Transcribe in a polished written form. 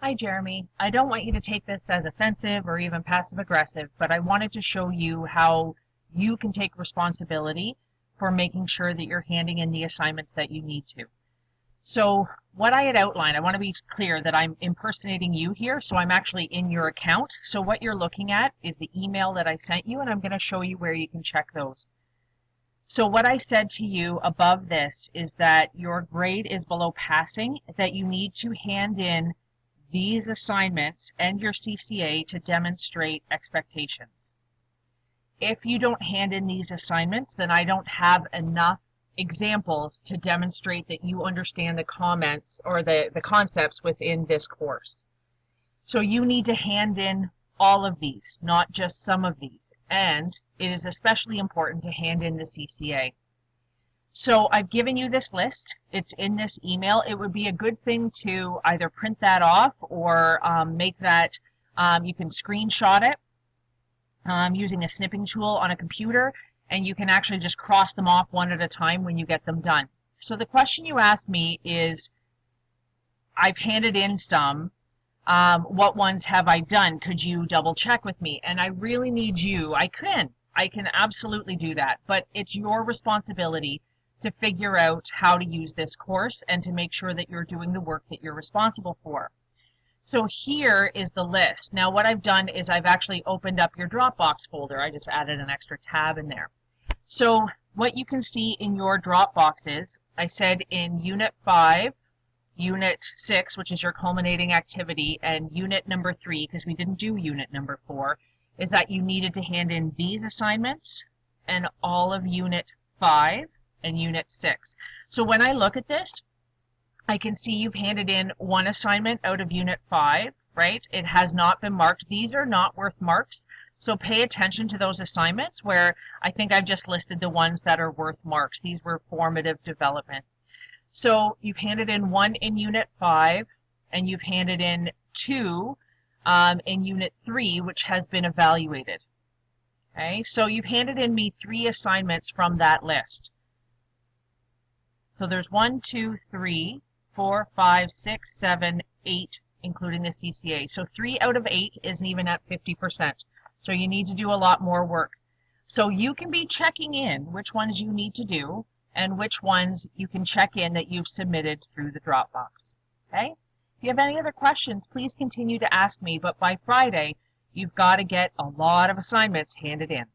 Hi, Jeremy. I don't want you to take this as offensive or even passive aggressive, but I wanted to show you how you can take responsibility for making sure that you're handing in the assignments that you need to. So what I had outlined, I want to be clear that I'm impersonating you here, so I'm actually in your account. So what you're looking at is the email that I sent you, and I'm going to show you where you can check those. So what I said to you above this is that your grade is below passing, that you need to hand in these assignments and your CCA to demonstrate expectations. If you don't hand in these assignments, then I don't have enough examples to demonstrate that you understand the comments or the concepts within this course. So you need to hand in all of these, not just some of these. And it is especially important to hand in the CCA. So I've given you this list. It's in this email. It would be a good thing to either print that off or make that, you can screenshot it using a snipping tool on a computer, and you can actually just cross them off one at a time when you get them done. So the question you asked me is, I've handed in some. What ones have I done? Could you double check with me? And I really need you. I can absolutely do that, but it's your responsibility to figure out how to use this course and to make sure that you're doing the work that you're responsible for. So here is the list. Now what I've done is I've actually opened up your Dropbox folder. I just added an extra tab in there. So what you can see in your Dropbox is, I said in Unit 5, Unit 6, which is your culminating activity, and Unit number 3, because we didn't do Unit number 4, is that you needed to hand in these assignments and all of Unit 5 and Unit 6. So when I look at this, I can see you've handed in one assignment out of Unit 5, right? It has not been marked. These are not worth marks, so pay attention to those assignments where I think I've just listed the ones that are worth marks. These were formative development. So you've handed in one in Unit 5, and you've handed in two in Unit 3, which has been evaluated. Okay, so you've handed in me 3 assignments from that list. So there's 1, 2, 3, 4, 5, 6, 7, 8, including the CCA. So 3 out of 8 isn't even at 50%. So you need to do a lot more work. So you can be checking in which ones you need to do and which ones you can check in that you've submitted through the Dropbox. Okay? If you have any other questions, please continue to ask me, but by Friday, you've got to get a lot of assignments handed in.